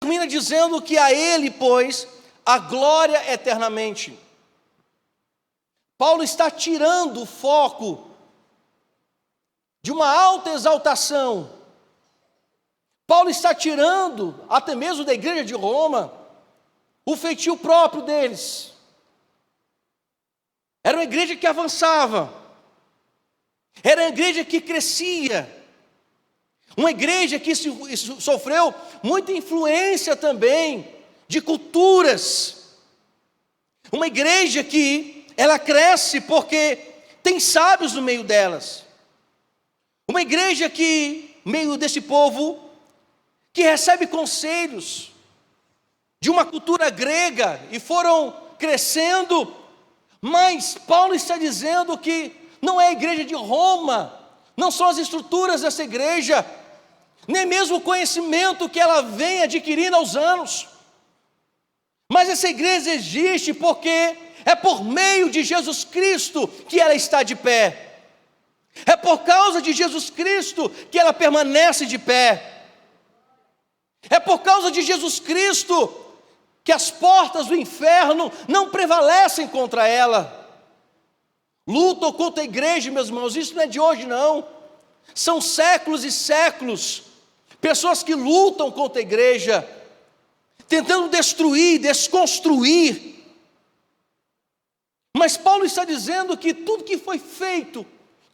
termina dizendo que a Ele, pois, a glória eternamente. Paulo está tirando o foco de uma alta exaltação. Paulo está tirando, até mesmo da igreja de Roma, o feitio próprio deles. Era uma igreja que avançava, era uma igreja que crescia, uma igreja que sofreu muita influência também de culturas, uma igreja que ela cresce porque tem sábios no meio delas, uma igreja que, no meio desse povo, que recebe conselhos de uma cultura grega e foram crescendo, mas Paulo está dizendo que não é a igreja de Roma, não são as estruturas dessa igreja, nem mesmo o conhecimento que ela vem adquirindo aos anos, mas essa igreja existe porque é por meio de Jesus Cristo que ela está de pé, é por causa de Jesus Cristo que ela permanece de pé, é por causa de Jesus Cristo que as portas do inferno não prevalecem contra ela. Lutam contra a igreja, meus irmãos, isso não é de hoje não, são séculos e séculos, pessoas que lutam contra a igreja, tentando destruir, desconstruir, mas Paulo está dizendo que tudo que foi feito,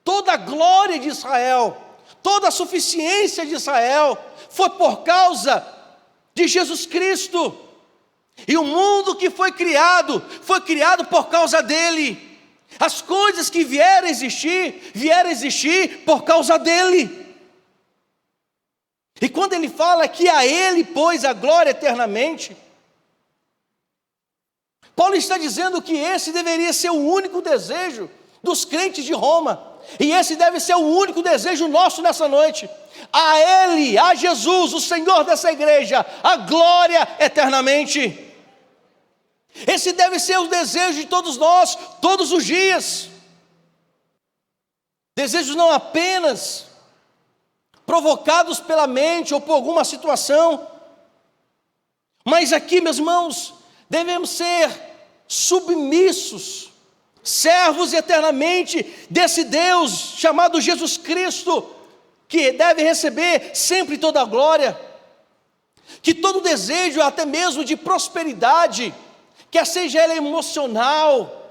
toda a glória de Israel, toda a suficiência de Israel, foi por causa de Jesus Cristo, e o mundo que foi criado por causa dele, as coisas que vieram a existir por causa dele. E quando ele fala que a ele, pois, a glória eternamente, Paulo está dizendo que esse deveria ser o único desejo dos crentes de Roma, e esse deve ser o único desejo nosso nessa noite. A ele, a Jesus, o Senhor dessa igreja, a glória eternamente. Esse deve ser o desejo de todos nós, todos os dias. Desejos não apenas provocados pela mente ou por alguma situação, mas aqui, meus irmãos, devemos ser submissos, servos eternamente desse Deus chamado Jesus Cristo, que deve receber sempre toda a glória, que todo desejo, até mesmo de prosperidade, quer seja ela emocional,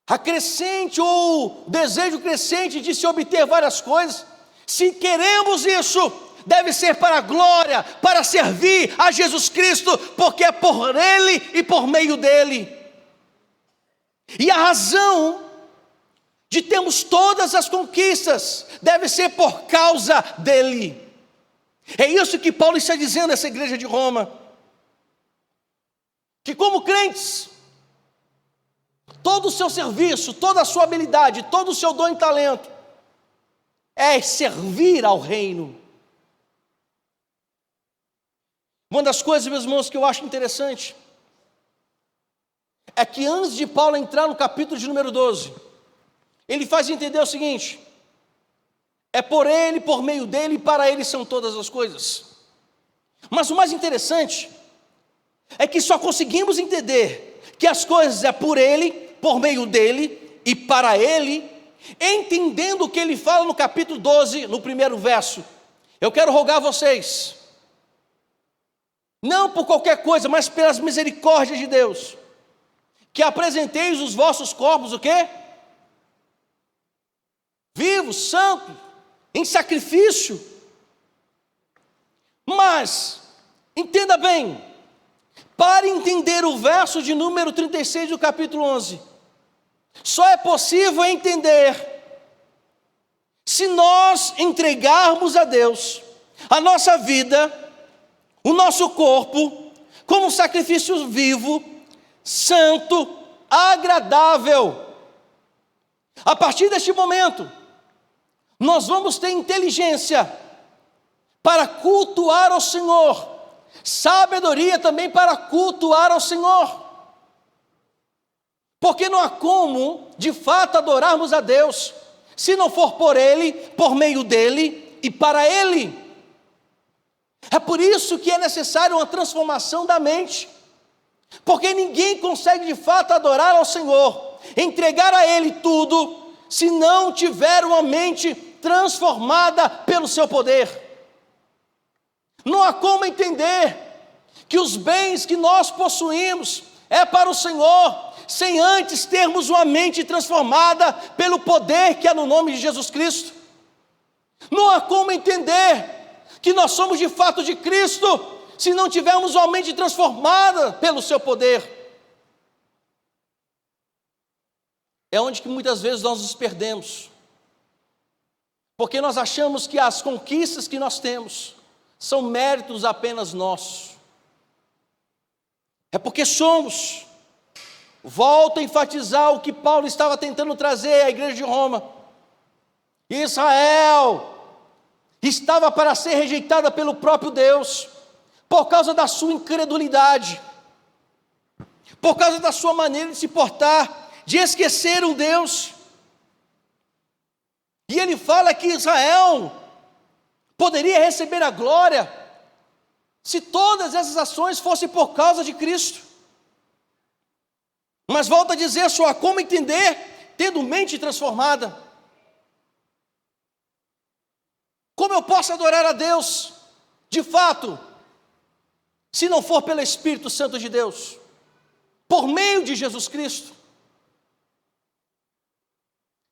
a crescente ou desejo crescente de se obter várias coisas, se queremos isso, deve ser para a glória, para servir a Jesus Cristo, porque é por Ele e por meio dEle. E a razão de termos todas as conquistas deve ser por causa dEle. É isso que Paulo está dizendo a essa igreja de Roma, que como crentes, todo o seu serviço, toda a sua habilidade, todo o seu dom e talento, é servir ao reino. Uma das coisas, meus irmãos, que eu acho interessante, é que antes de Paulo entrar no capítulo de número 12, ele faz entender o seguinte: é por ele, por meio dele e para ele são todas as coisas. Mas o mais interessante é que só conseguimos entender que as coisas é por ele, por meio dele e para ele, entendendo o que ele fala no capítulo 12, no primeiro verso. Eu quero rogar a vocês, não por qualquer coisa, mas pelas misericórdias de Deus, que apresenteis os vossos corpos, o quê? Vivos, santos, em sacrifício. Mas, entenda bem, para entender o verso de número 36 do capítulo 11, só é possível entender se nós entregarmos a Deus a nossa vida, o nosso corpo, como um sacrifício vivo, santo, agradável. A partir deste momento, nós vamos ter inteligência para cultuar ao Senhor, sabedoria também para cultuar ao Senhor, porque não há como, de fato, adorarmos a Deus, se não for por Ele, por meio dEle e para Ele. É por isso que é necessário uma transformação da mente, porque ninguém consegue de fato adorar ao Senhor, entregar a Ele tudo, se não tiver uma mente transformada pelo seu poder. Não há como entender que os bens que nós possuímos é para o Senhor, sem antes termos uma mente transformada pelo poder que há no nome de Jesus Cristo. Não há como entender que nós somos de fato de Cristo, se não tivermos uma mente transformada pelo seu poder. É onde que muitas vezes nós nos perdemos, porque nós achamos que as conquistas que nós temos são méritos apenas nossos. É porque somos. Volto a enfatizar o que Paulo estava tentando trazer à igreja de Roma. Israel estava para ser rejeitada pelo próprio Deus, por causa da sua incredulidade, por causa da sua maneira de se portar, de esquecer um Deus. E ele fala que Israel poderia receber a glória se todas essas ações fossem por causa de Cristo. Mas volta a dizer só como entender, tendo mente transformada. Como eu posso adorar a Deus, de fato, se não for pelo Espírito Santo de Deus, por meio de Jesus Cristo?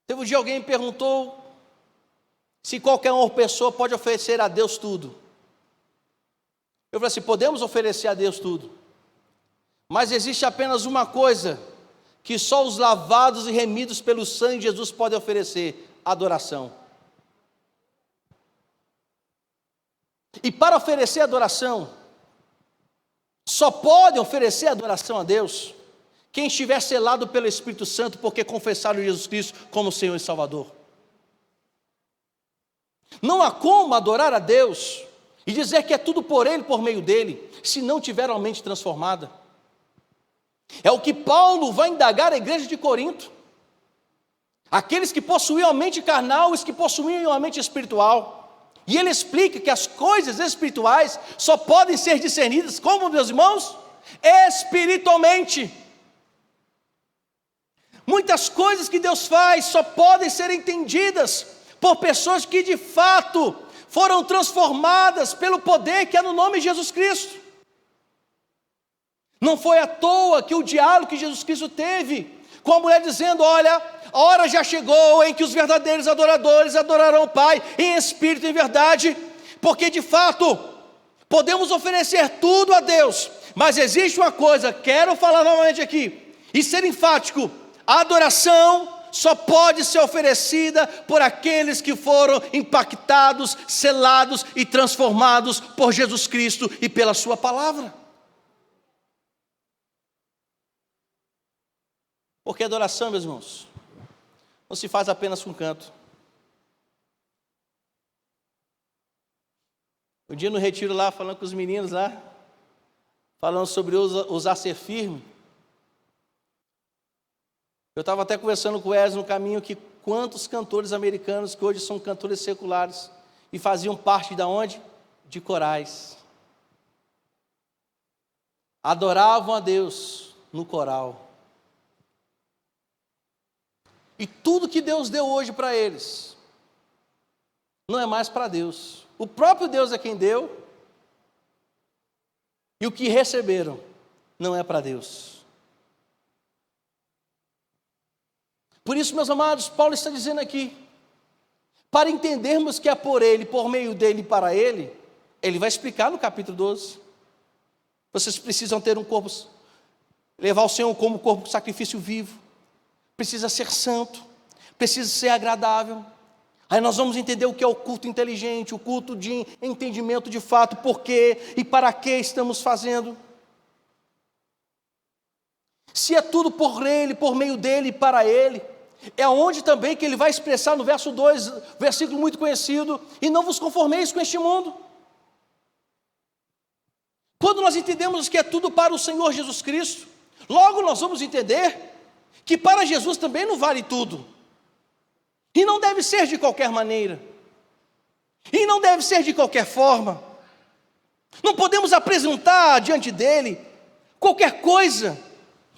Teve um dia alguém me perguntou se qualquer uma pessoa pode oferecer a Deus tudo. Eu falei assim, podemos oferecer a Deus tudo, mas existe apenas uma coisa que só os lavados e remidos pelo sangue de Jesus podem oferecer: adoração. E para oferecer adoração, só pode oferecer adoração a Deus quem estiver selado pelo Espírito Santo, porque confessaram Jesus Cristo como Senhor e Salvador. Não há como adorar a Deus e dizer que é tudo por Ele, por meio dEle, se não tiver uma mente transformada. É o que Paulo vai indagar à igreja de Corinto. Aqueles que possuíam a mente carnal, os que possuíam a mente espiritual. E ele explica que as coisas espirituais só podem ser discernidas, como, meus irmãos? Espiritualmente. Muitas coisas que Deus faz só podem ser entendidas por pessoas que de fato foram transformadas pelo poder que há no nome de Jesus Cristo. Não foi à toa que o diálogo que Jesus Cristo teve com a mulher dizendo: olha, a hora já chegou em que os verdadeiros adoradores adorarão o Pai em espírito e em verdade, porque de fato podemos oferecer tudo a Deus, mas existe uma coisa, quero falar novamente aqui e ser enfático: a adoração só pode ser oferecida por aqueles que foram impactados, selados e transformados por Jesus Cristo e pela sua palavra. Porque adoração, meus irmãos, não se faz apenas com canto. Um dia no retiro lá, falando com os meninos lá, falando sobre ousar ser firme, eu estava até conversando com o Wesley no caminho que quantos cantores americanos que hoje são cantores seculares e faziam parte de onde? De corais. Adoravam a Deus no coral. E tudo que Deus deu hoje para eles não é mais para Deus. O próprio Deus é quem deu, e o que receberam não é para Deus. Por isso, meus amados, Paulo está dizendo aqui, para entendermos que é por Ele, por meio dEle e para Ele, Ele vai explicar no capítulo 12. Vocês precisam ter um corpo, levar o Senhor como corpo sacrifício vivo, precisa ser santo, precisa ser agradável. Aí nós vamos entender o que é o culto inteligente, o culto de entendimento de fato, por quê e para que estamos fazendo. Se é tudo por Ele, por meio dEle e para Ele, é onde também que Ele vai expressar no verso 2, versículo muito conhecido: e não vos conformeis com este mundo. Quando nós entendemos que é tudo para o Senhor Jesus Cristo, logo nós vamos entender que para Jesus também não vale tudo, e não deve ser de qualquer maneira, e não deve ser de qualquer forma. Não podemos apresentar diante dele qualquer coisa.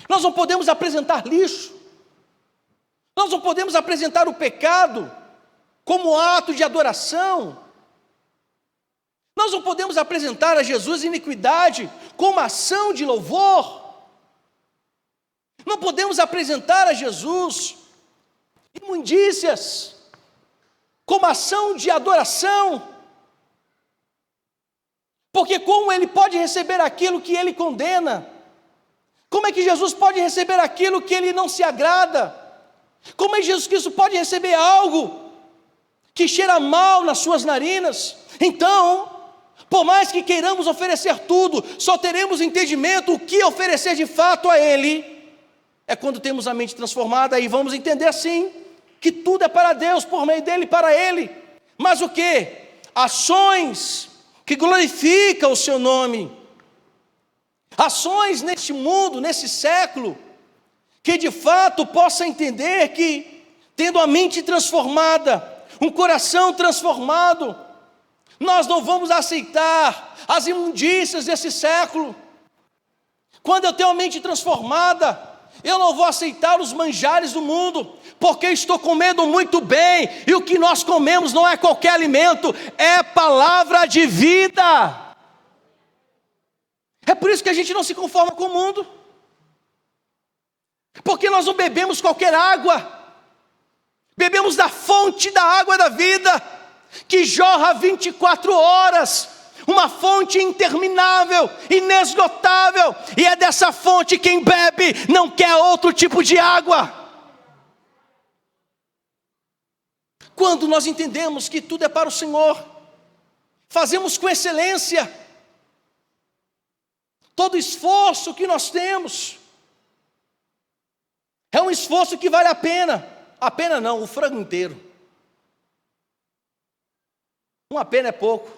Nós não podemos apresentar lixo. Nós não podemos apresentar o pecado como ato de adoração. Nós não podemos apresentar a Jesus iniquidade como ação de louvor. Não podemos apresentar a Jesus imundícias como ação de adoração. Porque como ele pode receber aquilo que ele condena? Como é que Jesus pode receber aquilo que ele não se agrada? Como é que Jesus Cristo pode receber algo que cheira mal nas suas narinas? Então, por mais que queiramos oferecer tudo, só teremos entendimento o que oferecer de fato a ele, é quando temos a mente transformada e vamos entender assim, que tudo é para Deus, por meio dele e para ele. Mas o que? Ações que glorificam o seu nome. Ações neste mundo, nesse século, que de fato possa entender que, tendo a mente transformada, um coração transformado, nós não vamos aceitar as imundícias desse século. Quando eu tenho a mente transformada, eu não vou aceitar os manjares do mundo, porque estou comendo muito bem, e o que nós comemos não é qualquer alimento, é palavra de vida. É por isso que a gente não se conforma com o mundo, porque nós não bebemos qualquer água, bebemos da fonte da água da vida, que jorra 24 horas, uma fonte interminável, inesgotável, e é dessa fonte quem bebe não quer outro tipo de água. Quando nós entendemos que tudo é para o Senhor, fazemos com excelência, todo esforço que nós temos, é um esforço que vale a pena não, o frango inteiro. Uma pena é pouco.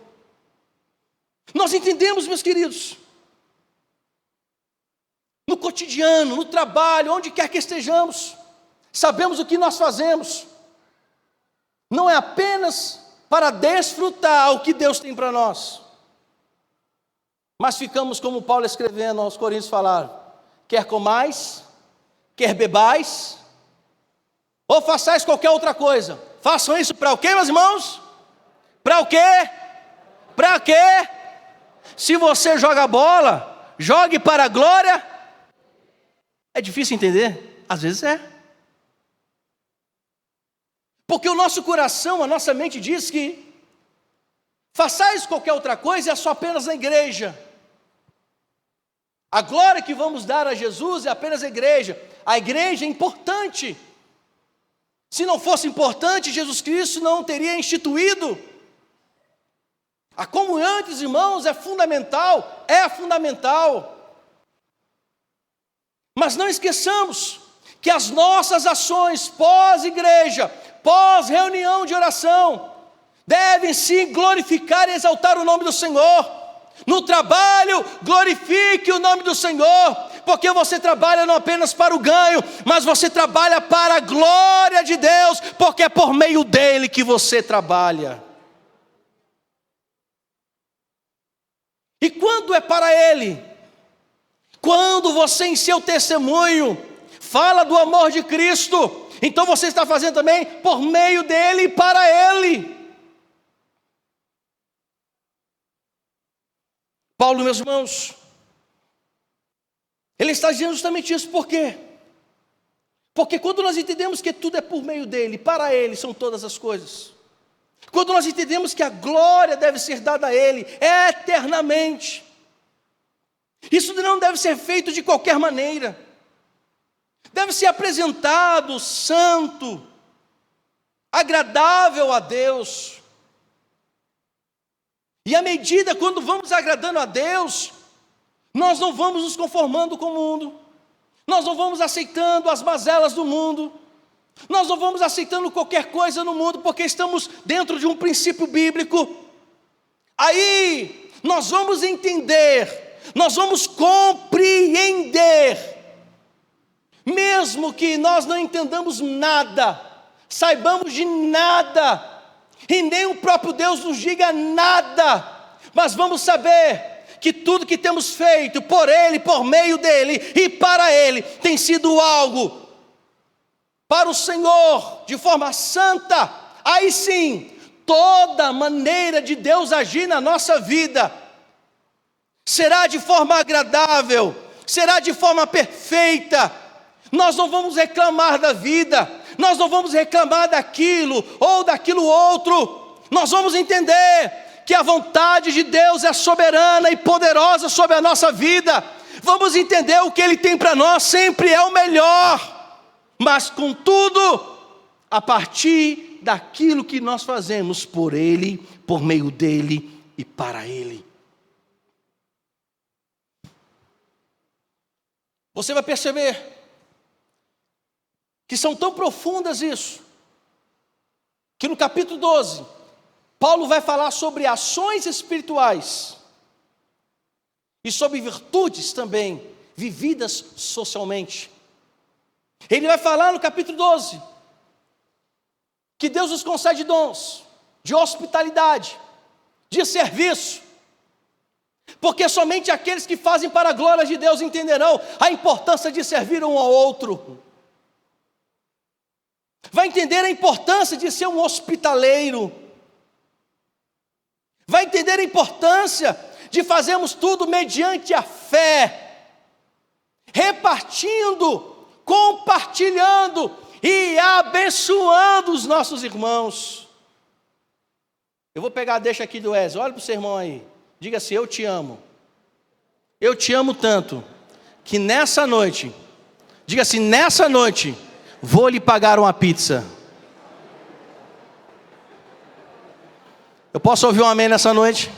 Nós entendemos, meus queridos, no cotidiano, no trabalho, onde quer que estejamos, sabemos o que nós fazemos, não é apenas para desfrutar o que Deus tem para nós, mas ficamos como Paulo escrevendo aos Coríntios falar, quer comais, quer bebais, ou façais qualquer outra coisa, façam isso para o quê, meus irmãos? Para o quê? Para quê? Se você joga bola, jogue para a glória. É difícil entender? Às vezes é. Porque o nosso coração, a nossa mente diz que façais qualquer outra coisa é só apenas na igreja. A glória que vamos dar a Jesus é apenas a igreja. A igreja é importante. Se não fosse importante, Jesus Cristo não teria instituído. A comunhão entre os irmãos é fundamental, mas não esqueçamos que as nossas ações pós-igreja, pós-reunião de oração, devem sim glorificar e exaltar o nome do Senhor. No trabalho, glorifique o nome do Senhor, porque você trabalha não apenas para o ganho, mas você trabalha para a glória de Deus, porque é por meio dele que você trabalha. E quando é para Ele? Quando você em seu testemunho fala do amor de Cristo, então você está fazendo também por meio dEle e para Ele. Paulo, meus irmãos, ele está dizendo justamente isso, por quê? Porque quando nós entendemos que tudo é por meio dEle, para Ele são todas as coisas, quando nós entendemos que a glória deve ser dada a Ele eternamente, isso não deve ser feito de qualquer maneira, deve ser apresentado santo, agradável a Deus. E à medida quando vamos agradando a Deus, nós não vamos nos conformando com o mundo, nós não vamos aceitando as mazelas do mundo, nós não vamos aceitando qualquer coisa no mundo, porque estamos dentro de um princípio bíblico. Aí nós vamos entender, nós vamos compreender, mesmo que nós não entendamos nada, saibamos de nada, e nem o próprio Deus nos diga nada, mas vamos saber que tudo que temos feito por Ele, por meio dEle e para Ele, tem sido algo para o Senhor, de forma santa. Aí sim, toda maneira de Deus agir na nossa vida será de forma agradável, será de forma perfeita. Nós não vamos reclamar da vida, nós não vamos reclamar daquilo ou daquilo outro. Nós vamos entender que a vontade de Deus é soberana e poderosa sobre a nossa vida. Vamos entender o que Ele tem para nós, sempre é o melhor, mas contudo, a partir daquilo que nós fazemos por Ele, por meio dEle e para Ele. Você vai perceber que são tão profundas isso, que no capítulo 12, Paulo vai falar sobre ações espirituais e sobre virtudes também, vividas socialmente. Ele vai falar no capítulo 12, que Deus nos concede dons de hospitalidade, de serviço, porque somente aqueles que fazem para a glória de Deus entenderão a importância de servir um ao outro. Vai entender a importância de ser um hospitaleiro. Vai entender a importância de fazermos tudo mediante a fé, repartindo, compartilhando e abençoando os nossos irmãos. Eu vou pegar a deixa aqui do Wesley, olha para o seu irmão aí, diga assim: eu te amo. Eu te amo tanto, que nessa noite, diga assim, nessa noite, vou lhe pagar uma pizza. Eu posso ouvir um amém nessa noite?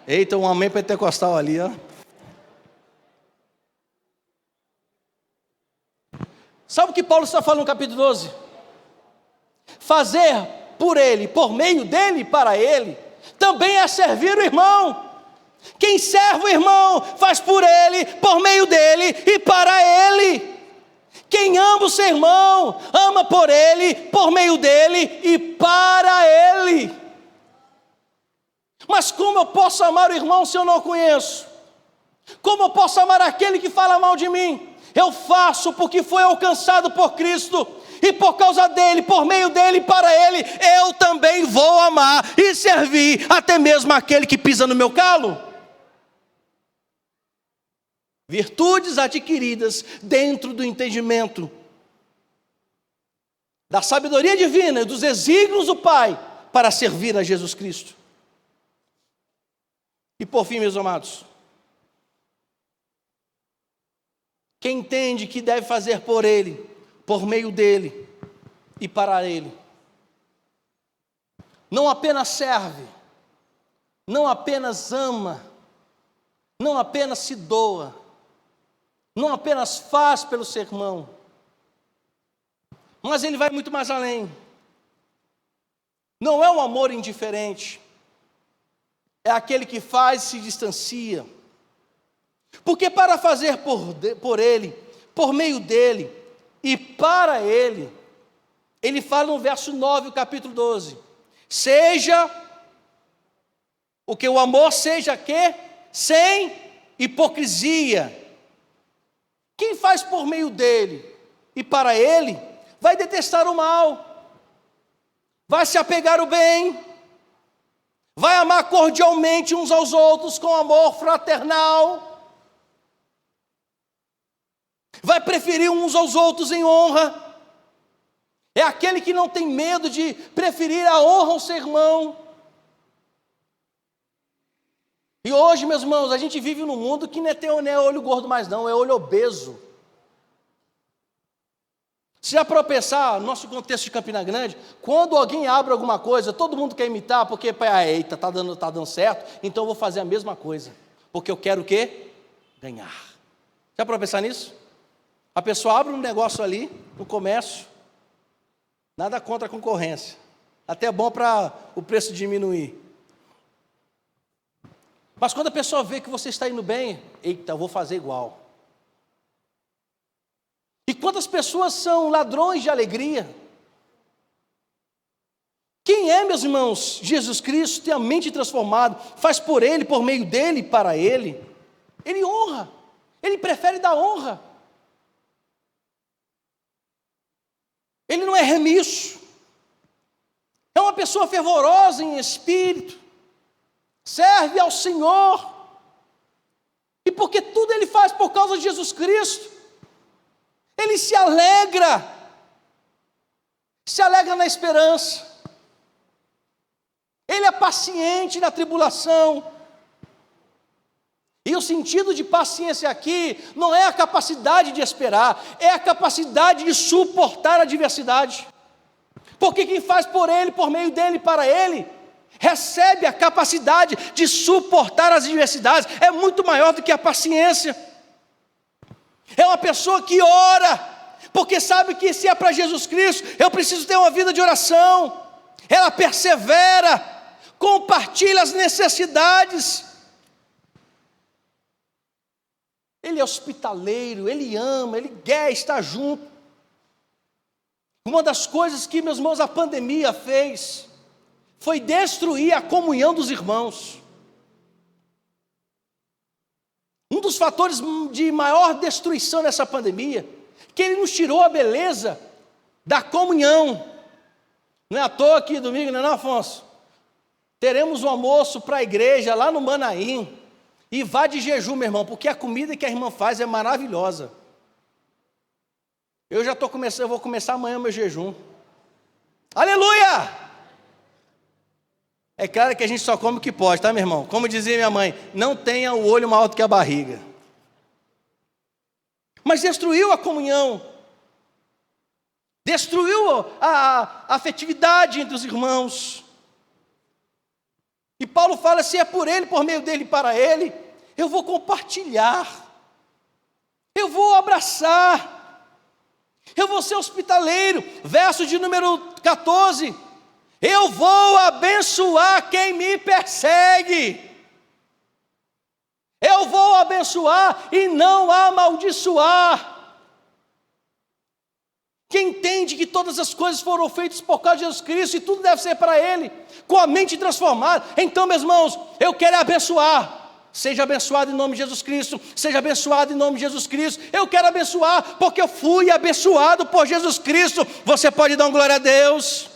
Eita, um amém pentecostal ali, ó. Sabe o que Paulo está falando no capítulo 12? Fazer por ele, por meio dele e para ele, também é servir o irmão. Quem serve o irmão, faz por ele, por meio dele e para ele. Quem ama o seu irmão, ama por ele, por meio dele e para ele. Mas como eu posso amar o irmão se eu não o conheço? Como eu posso amar aquele que fala mal de mim? Eu faço porque foi alcançado por Cristo, e por causa dele, por meio dele e para ele, eu também vou amar e servir até mesmo aquele que pisa no meu calo. Virtudes adquiridas dentro do entendimento da sabedoria divina e dos desígnios do Pai para servir a Jesus Cristo. E por fim, meus amados, quem entende que deve fazer por Ele, por meio dEle e para Ele, não apenas serve, não apenas ama, não apenas se doa, não apenas faz pelo seu irmão, mas ele vai muito mais além. Não é um amor indiferente, é aquele que faz e se distancia. Porque para fazer por ele, por meio dele e para ele, ele fala no verso 9, o capítulo 12, seja o que o amor seja que sem hipocrisia. Quem faz por meio dele e para ele, vai detestar o mal, vai se apegar ao bem, vai amar cordialmente uns aos outros com amor fraternal, vai preferir uns aos outros em honra. É aquele que não tem medo de preferir a honra ao seu irmão. E hoje, meus irmãos, a gente vive num mundo que não é olho gordo mais não, é olho obeso. Se já para pensar, no nosso contexto de Campina Grande, quando alguém abre alguma coisa, todo mundo quer imitar, porque, eita, tá dando certo, então eu vou fazer a mesma coisa. Porque eu quero o quê? Ganhar. Já para pensar nisso? A pessoa abre um negócio ali, no comércio, nada contra a concorrência. Até é bom para o preço diminuir. Mas quando a pessoa vê que você está indo bem, eita, eu vou fazer igual. E quantas pessoas são ladrões de alegria? Quem é, meus irmãos? Jesus Cristo tem a mente transformada, faz por Ele, por meio dEle, para Ele. Ele honra, Ele prefere dar honra. Ele não é remisso, é uma pessoa fervorosa em espírito, serve ao Senhor, e porque tudo Ele faz por causa de Jesus Cristo, Ele se alegra na esperança, Ele é paciente na tribulação. E o sentido de paciência aqui não é a capacidade de esperar, é a capacidade de suportar a adversidade. Porque quem faz por Ele, por meio dEle, para Ele, recebe a capacidade de suportar as adversidades. É muito maior do que a paciência. É uma pessoa que ora, porque sabe que se é para Jesus Cristo, eu preciso ter uma vida de oração. Ela persevera, compartilha as necessidades. Ele é hospitaleiro, Ele ama, Ele quer estar junto. Uma das coisas que, meus irmãos, a pandemia fez foi destruir a comunhão dos irmãos. Um dos fatores de maior destruição nessa pandemia, que Ele nos tirou a beleza da comunhão. Não é à toa que domingo, não é, Afonso? Teremos um almoço para a igreja lá no Manaim. E vá de jejum, meu irmão, porque a comida que a irmã faz é maravilhosa. Eu já estou começando, eu vou começar amanhã o meu jejum. Aleluia! É claro que a gente só come o que pode, tá, meu irmão? Como dizia minha mãe, não tenha o olho maior do que a barriga. Mas destruiu a comunhão. Destruiu a afetividade entre os irmãos. E Paulo fala, se é por Ele, por meio dEle, para Ele, eu vou compartilhar, eu vou abraçar, eu vou ser hospitaleiro. Verso de número 14, eu vou abençoar quem me persegue, eu vou abençoar e não amaldiçoar. Quem entende que todas as coisas foram feitas por causa de Jesus Cristo e tudo deve ser para Ele, com a mente transformada, então, meus irmãos, eu quero abençoar. Seja abençoado em nome de Jesus Cristo, seja abençoado em nome de Jesus Cristo. Eu quero abençoar, porque eu fui abençoado por Jesus Cristo. Você pode dar uma glória a Deus?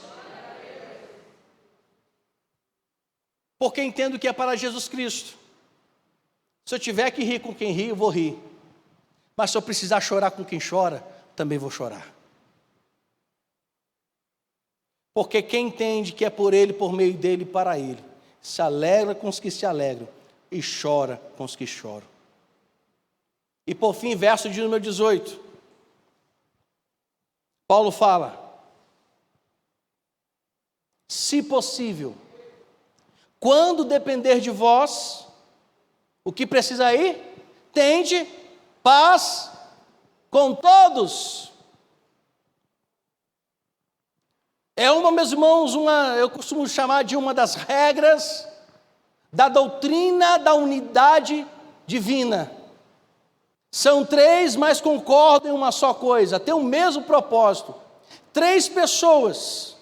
Porque entendo que é para Jesus Cristo. Se eu tiver que rir com quem ri, eu vou rir. Mas se eu precisar chorar com quem chora, também vou chorar. Porque quem entende que é por Ele, por meio dEle e para Ele, se alegra com os que se alegram e chora com os que choram. E por fim, verso de número 18, Paulo fala, se possível, quando depender de vós, o que precisa aí? Tende paz com todos. É meus irmãos, eu costumo chamar de uma das regras da doutrina da unidade divina. São três, mas concordam em uma só coisa, têm o mesmo propósito. Três pessoas,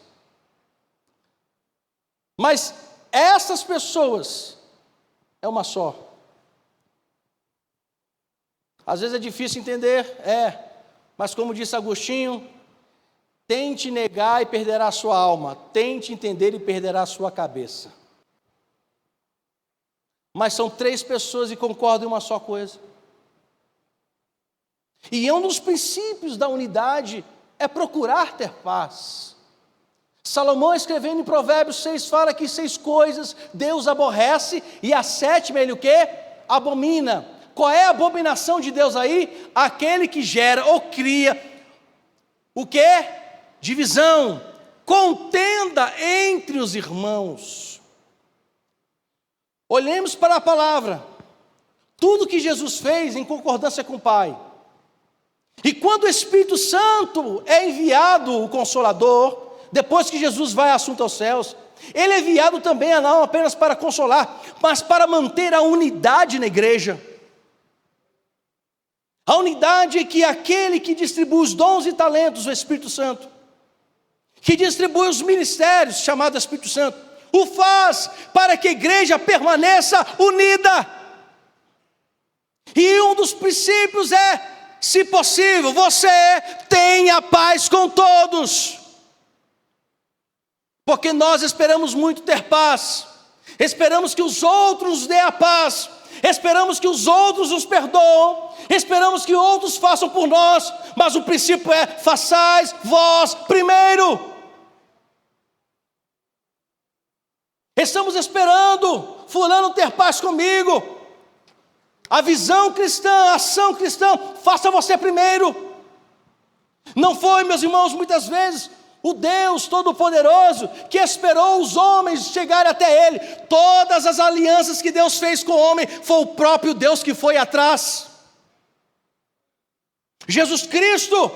mas essas pessoas é uma só. Às vezes é difícil entender, mas como disse Agostinho, tente negar e perderá a sua alma, tente entender e perderá a sua cabeça. Mas são três pessoas e concordam em uma só coisa. E um dos princípios da unidade é procurar ter paz. Salomão, escrevendo em Provérbios 6, fala que 6 coisas Deus aborrece e a sétima ele o quê? Abomina. Qual é a abominação de Deus aí? Aquele que gera ou cria o quê? Divisão, contenda entre os irmãos. Olhemos para a palavra, tudo que Jesus fez em concordância com o Pai. E quando o Espírito Santo é enviado, o Consolador, depois que Jesus vai assunto aos céus, ele é enviado também não apenas para consolar, mas para manter a unidade na igreja. A unidade é que aquele que distribui os dons e talentos, o Espírito Santo, que distribui os ministérios, chamado Espírito Santo, o faz para que a igreja permaneça unida. E um dos princípios é, se possível, você tenha paz com todos. Porque nós esperamos muito ter paz, esperamos que os outros dêem a paz, esperamos que os outros nos perdoem, esperamos que outros façam por nós, mas o princípio é, façais vós primeiro. Estamos esperando fulano ter paz comigo. A visão cristã, a ação cristã, faça você primeiro. Não foi, meus irmãos, muitas vezes o Deus Todo-Poderoso que esperou os homens chegarem até Ele. Todas as alianças que Deus fez com o homem, foi o próprio Deus que foi atrás. Jesus Cristo,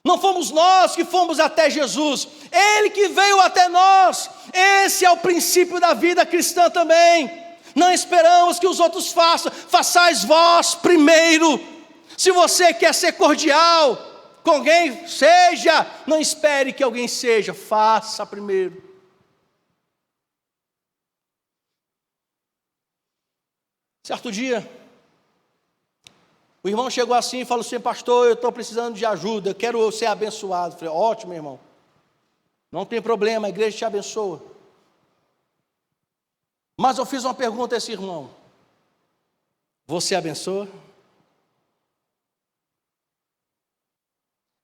não fomos nós que fomos até Jesus, Ele que veio até nós. Esse é o princípio da vida cristã também. Não esperamos que os outros façam, façais vós primeiro. Se você quer ser cordial com alguém, seja, não espere que alguém seja, faça primeiro. Certo dia, o irmão chegou assim e falou assim: pastor, eu estou precisando de ajuda, eu quero ser abençoado. Eu falei: ótimo, irmão, não tem problema, a igreja te abençoa. Mas eu fiz uma pergunta a esse irmão: você abençoa?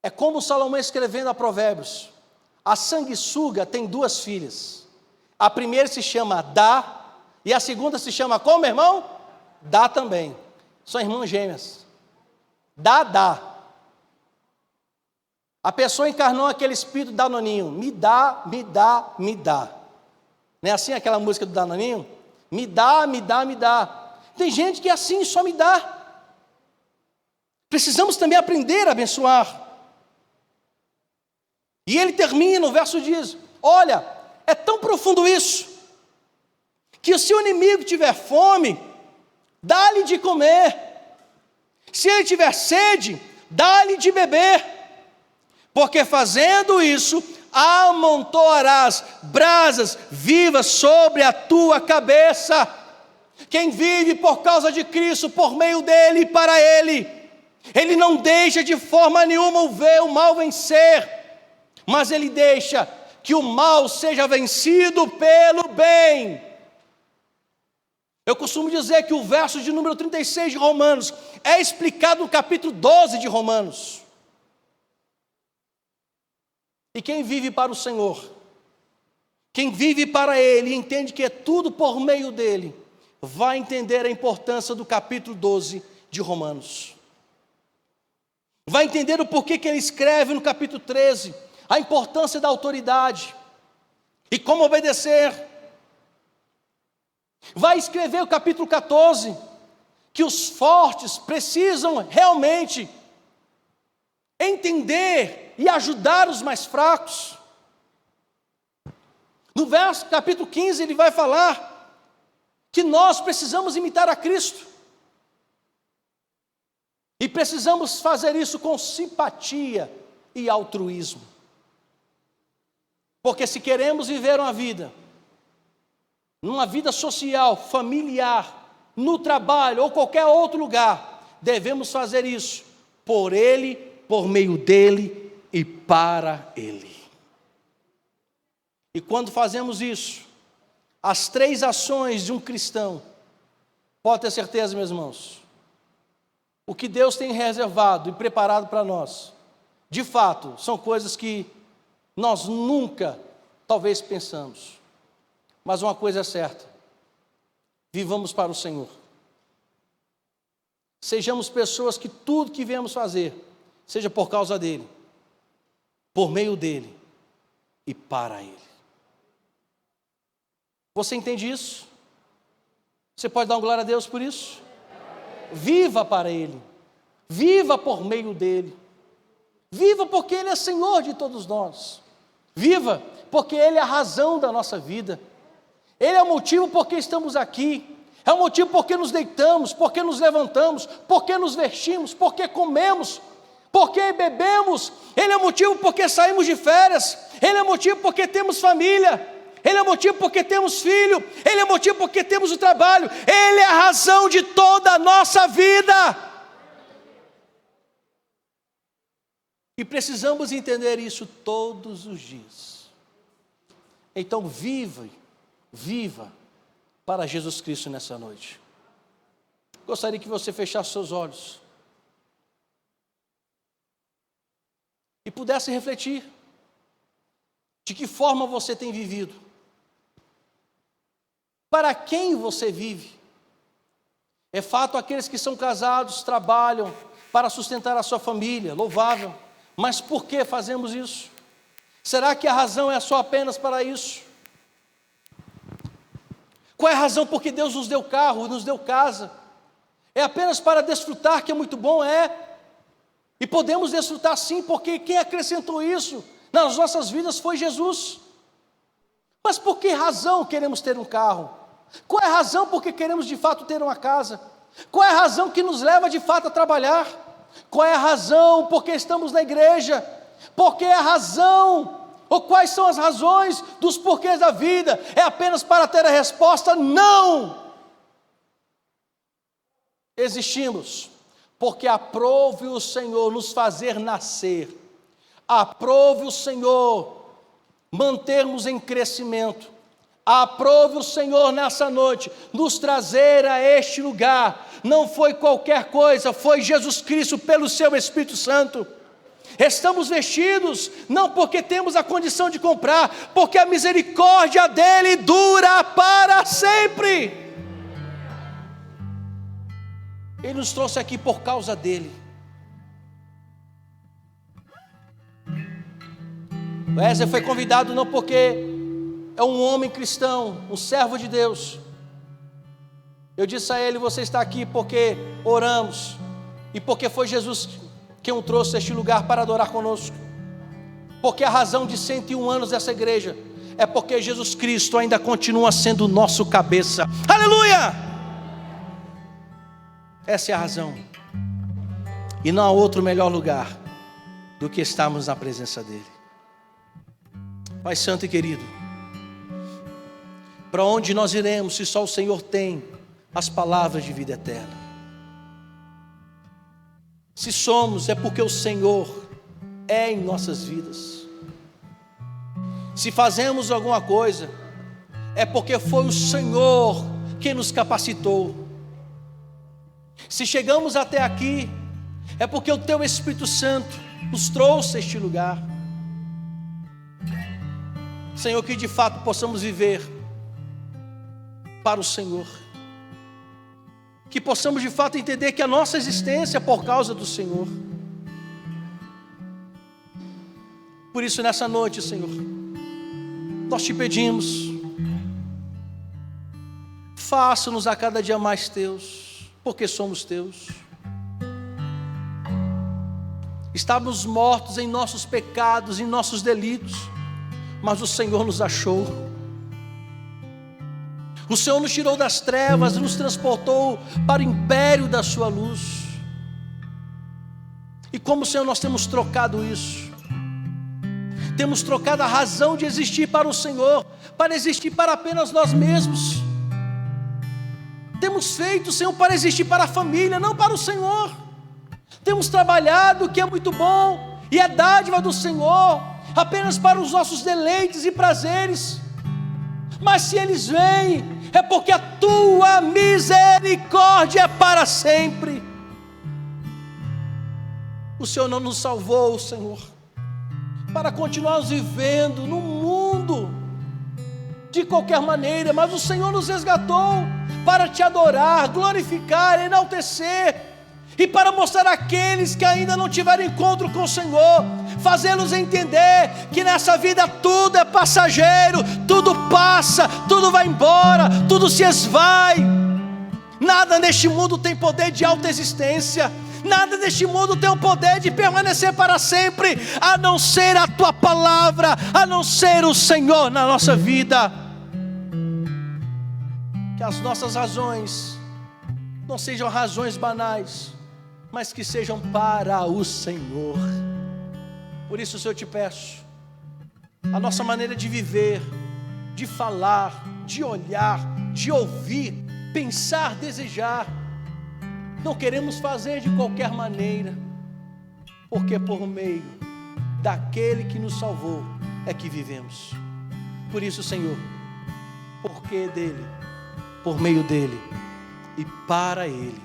É como Salomão escrevendo a Provérbios: a sanguessuga tem duas filhas, a primeira se chama Dá, e a segunda se chama como, irmão? Dá também, são irmãs gêmeas. Dá. A pessoa encarnou aquele espírito danoninho: me dá, me dá, me dá. Não é assim aquela música do Danoninho? Me dá, me dá, me dá. Tem gente que é assim, só me dá. Precisamos também aprender a abençoar. E ele termina, o verso diz: olha, é tão profundo isso, que se o inimigo tiver fome, dá-lhe de comer. Se ele tiver sede, dá-lhe de beber. Porque fazendo isso, amontoarás brasas vivas sobre a tua cabeça. Quem vive por causa de Cristo, por meio dele e para ele, ele não deixa de forma nenhuma o mal vencer, mas ele deixa que o mal seja vencido pelo bem. Eu costumo dizer que o verso de número 36 de Romanos é explicado no capítulo 12 de Romanos. E quem vive para o Senhor, quem vive para Ele, entende que é tudo por meio dEle, vai entender a importância do capítulo 12 de Romanos. Vai entender o porquê que ele escreve no capítulo 13, a importância da autoridade e como obedecer. Vai escrever o capítulo 14, que os fortes precisam realmente entender e ajudar os mais fracos. No capítulo 15, ele vai falar que nós precisamos imitar a Cristo. E precisamos fazer isso com simpatia e altruísmo. Porque se queremos viver numa vida social, familiar, no trabalho ou qualquer outro lugar, devemos fazer isso por Ele, por meio dEle e para Ele. E quando fazemos isso, as três ações de um cristão, pode ter certeza, meus irmãos, o que Deus tem reservado e preparado para nós, de fato, são coisas que nós nunca, talvez, pensamos. Mas uma coisa é certa: vivamos para o Senhor. Sejamos pessoas que tudo que viemos fazer, seja por causa dEle, por meio dEle e para Ele. Você entende isso? Você pode dar uma glória a Deus por isso? Viva para Ele, viva por meio dEle, viva porque Ele é Senhor de todos nós, viva porque Ele é a razão da nossa vida, Ele é o motivo porque estamos aqui, é o motivo porque nos deitamos, porque nos levantamos, porque nos vestimos, porque comemos. porque bebemos, Ele é motivo porque saímos de férias, Ele é motivo porque temos família, Ele é motivo porque temos filho, Ele é motivo porque temos o trabalho, Ele é a razão de toda a nossa vida. E precisamos entender isso todos os dias. Então viva para Jesus Cristo nessa noite. Gostaria que você fechasse seus olhos e pudesse refletir de que forma você tem vivido, para quem você vive. É fato, aqueles que são casados trabalham para sustentar a sua família, louvável, mas por que fazemos isso? Será que a razão é só apenas para isso? Qual é a razão porque Deus nos deu carro, nos deu casa? É apenas para desfrutar, que é muito bom? E podemos desfrutar sim, porque quem acrescentou isso nas nossas vidas foi Jesus. Mas por que razão queremos ter um carro? Qual é a razão porque queremos de fato ter uma casa? Qual é a razão que nos leva de fato a trabalhar? Qual é a razão porque estamos na igreja? Qual é a razão, ou quais são as razões dos porquês da vida? É apenas para ter a resposta? Não! Existimos porque aprove o Senhor nos fazer nascer, aprove o Senhor mantermos em crescimento, aprove o Senhor nessa noite nos trazer a este lugar. Não foi qualquer coisa, foi Jesus Cristo pelo seu Espírito Santo. Estamos vestidos não porque temos a condição de comprar, porque a misericórdia dele dura para sempre. Ele nos trouxe aqui por causa dele. O Wesley foi convidado não porque é um homem cristão, um servo de Deus. Eu disse a ele: você está aqui porque oramos e porque foi Jesus quem o trouxe a este lugar para adorar conosco. Porque a razão de 101 anos dessa igreja é porque Jesus Cristo ainda continua sendo o nosso cabeça. Aleluia! Essa é a razão. E não há outro melhor lugar do que estarmos na presença dele. Pai santo e querido, para onde nós iremos se só o Senhor tem as palavras de vida eterna? Se somos, é porque o Senhor é em nossas vidas. Se fazemos alguma coisa, é porque foi o Senhor quem nos capacitou. Se chegamos até aqui, é porque o Teu Espírito Santo nos trouxe a este lugar. Senhor, que de fato possamos viver para o Senhor. Que possamos de fato entender que a nossa existência é por causa do Senhor. Por isso nessa noite, Senhor, nós te pedimos, faça-nos a cada dia mais teus, porque somos teus. Estávamos mortos em nossos pecados, em nossos delitos, mas o Senhor nos achou. O Senhor nos tirou das trevas, nos transportou para o império da sua luz. E como, Senhor, nós temos trocado isso. Temos trocado a razão de existir para o Senhor, para existir para apenas nós mesmos. Temos feito, Senhor, para existir para a família, não para o Senhor. Temos trabalhado, o que é muito bom, e é dádiva do Senhor, apenas para os nossos deleites e prazeres. Mas se eles vêm, é porque a tua misericórdia é para sempre. O Senhor não nos salvou, Senhor, para continuarmos vivendo no mundo de qualquer maneira, mas o Senhor nos resgatou para te adorar, glorificar, enaltecer, e para mostrar àqueles que ainda não tiveram encontro com o Senhor, fazê-los entender que nessa vida tudo é passageiro, tudo passa, tudo vai embora, tudo se esvai. Nada neste mundo tem poder de autoexistência, nada neste mundo tem o poder de permanecer para sempre, a não ser a tua palavra, a não ser o Senhor na nossa vida. Que as nossas razões não sejam razões banais, mas que sejam para o Senhor. Por isso, Senhor, eu te peço, a nossa maneira de viver, de falar, de olhar, de ouvir, pensar, desejar, não queremos fazer de qualquer maneira, porque por meio daquele que nos salvou é que vivemos. Por isso, Senhor, porque dele, por meio dele e para ele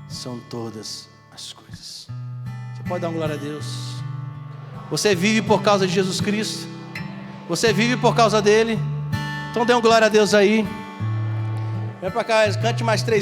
são todas as coisas. Você pode dar uma glória a Deus? Você vive por causa de Jesus Cristo? Você vive por causa dele? Então dê uma glória a Deus aí. Vem para cá, cante mais 3